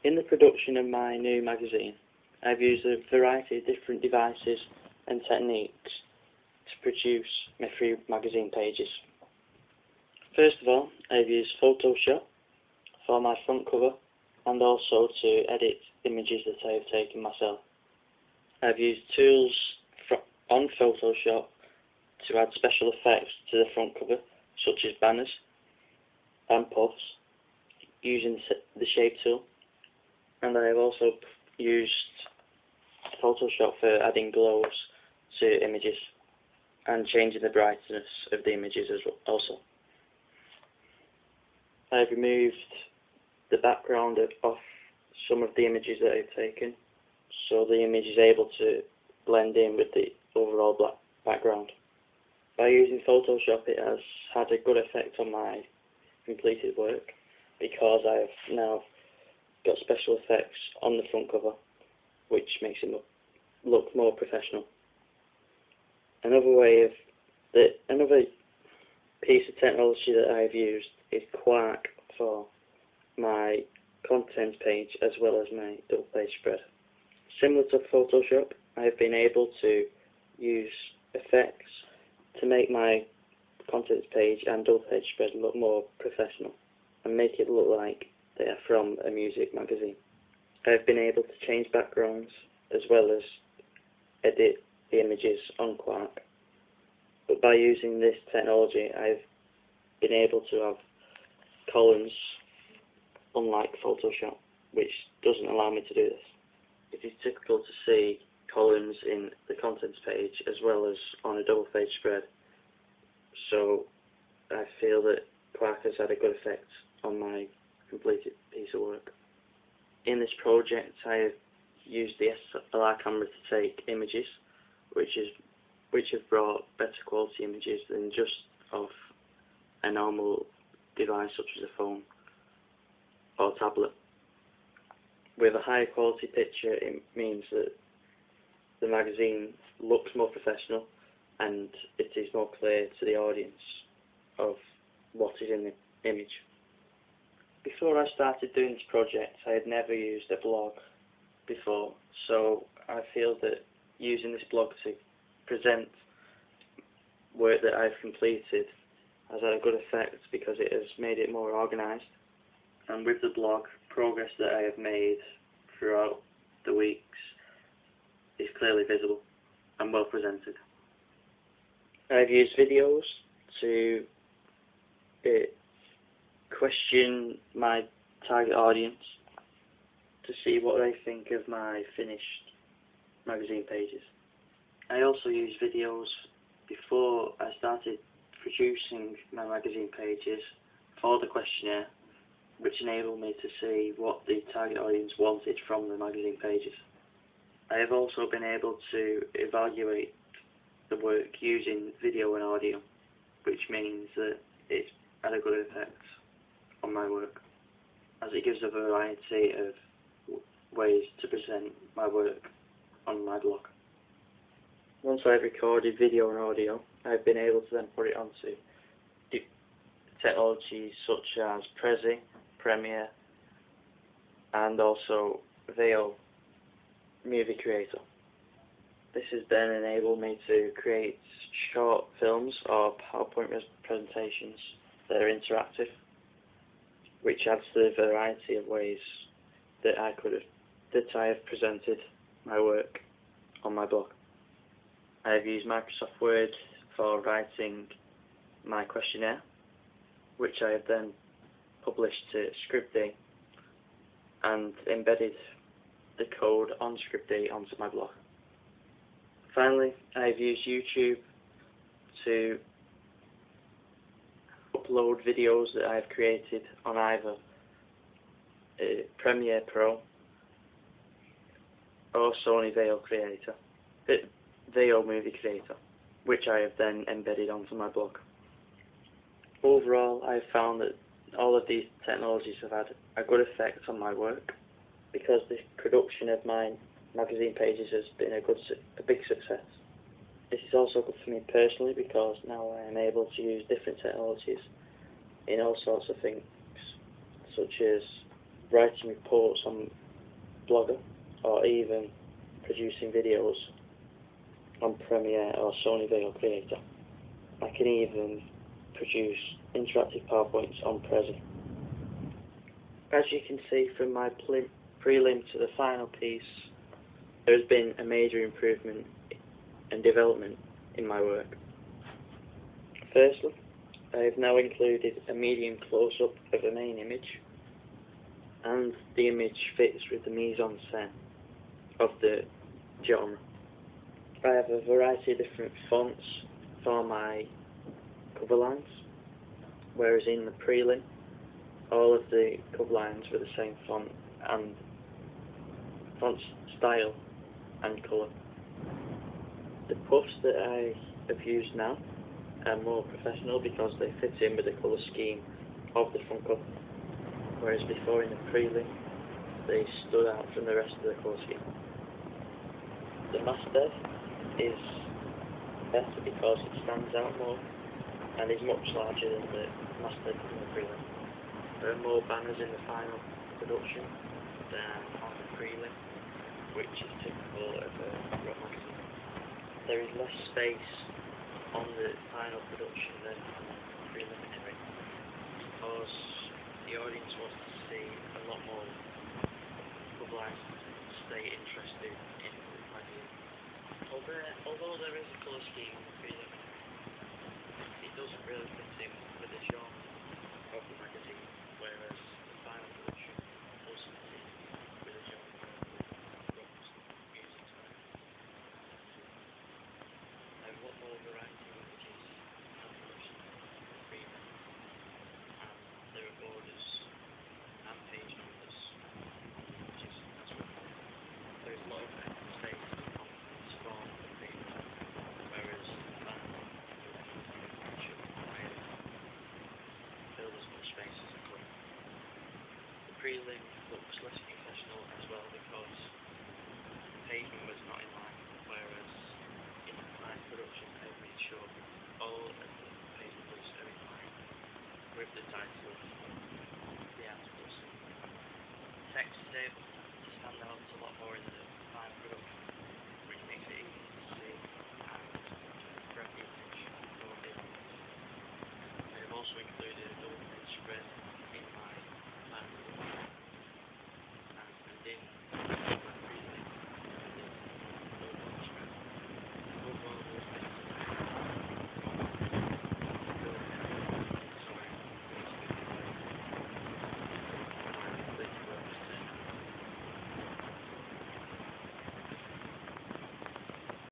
In the production of my new magazine, I've used a variety of different devices and techniques to produce my 3 magazine pages. First of all, I've used Photoshop for my front cover and also to edit images that I have taken myself. I've used tools on Photoshop to add special effects to the front cover, such as banners and puffs, using the shape tool. And I have also used Photoshop for adding glows to images and changing the brightness of the images also. I've removed the background of some of the images that I've taken, so the image is able to blend in with the overall black background. By using Photoshop, it has had a good effect on my completed work, because I have now got special effects on the front cover, which makes it look more professional. Another piece of technology that I have used is Quark for my contents page as well as my double page spread. Similar to Photoshop, I have been able to use effects to make my contents page and double page spread look more professional and make it look like they are from a music magazine. I have been able to change backgrounds as well as edit the images on Quark. But by using this technology, I've been able to have columns unlike Photoshop, which doesn't allow me to do this. It is typical to see columns in the contents page as well as on a double page spread, so I feel that Quark has had a good effect on my completed piece of work. In this project, I have used the SLR camera to take images, which have brought better quality images than just off a normal device such as a phone or tablet. With a higher quality picture, it means that the magazine looks more professional and it is more clear to the audience of what is in the image. Before I started doing this project, I had never used a blog before, so I feel that using this blog to present work that I've completed has had a good effect because it has made it more organised. And with the blog, progress that I have made throughout the weeks is clearly visible and well presented. I've used videos to question my target audience to see what they think of my finished magazine pages. I also used videos before I started producing my magazine pages for the questionnaire, which enabled me to see what the target audience wanted from the magazine pages. I have also been able to evaluate the work using video and audio, which means that it's had a good effect on my work, as it gives a variety of ways to present my work on my blog. Once I've recorded video and audio, I've been able to then put it onto technologies such as Prezi, Premiere, and also Veil Movie Creator. This has then enabled me to create short films or PowerPoint presentations that are interactive, which adds to the variety of ways that I have presented my work on my blog. I have used Microsoft Word for writing my questionnaire, which I have then published to Scribd and embedded the code on Scribd onto my blog. Finally, I have used YouTube to upload videos that I have created on either Premiere Pro or Sony Veil Movie Creator, which I have then embedded onto my blog. Overall, I have found that all of these technologies have had a good effect on my work, because the production of my magazine pages has been a big success. This is also good for me personally, because now I am able to use different technologies in all sorts of things, such as writing reports on Blogger, or even producing videos on Premiere or Sony Vegas Creator. I can even produce interactive PowerPoints on Prezi. As you can see from my prelim to the final piece, there has been a major improvement and development in my work. Firstly, I have now included a medium close-up of the main image, and the image fits with the mise-en-scène of the genre. I have a variety of different fonts for my cover lines, whereas in the prelim, all of the cover lines were the same font and font style and colour. The puffs that I have used now are more professional because they fit in with the colour scheme of the front cover, whereas before in the prelim they stood out from the rest of the colour scheme. The masthead is better because it stands out more and is much larger than the masthead in the prelim. There are more banners in the final production than on the prelim, which is typical of a rock magazine. There is less space on the final production than on the preliminary because the audience wants to see a lot more cover lines to stay interested in the magazine. Although there is a colour scheme on the preliminary, it doesn't really fit in with the genre of the magazine, whereas the final production does fit in with the genre of rock music style. I have a lot more variety of images and production in the prelim, and there are borders and page numbers on the images as well. There is a lot of extra space and confidence for the prelim, whereas the final production should require fill as much space as it could. The prelim looks less professional as well because the page number's not in line, whereas in my production I've made sure all of the page numbers are in line with the title of the articles. Text is able to stand out a lot more in the final production, which makes it easy to see and grab the attention of the audience. I have also included a double page spread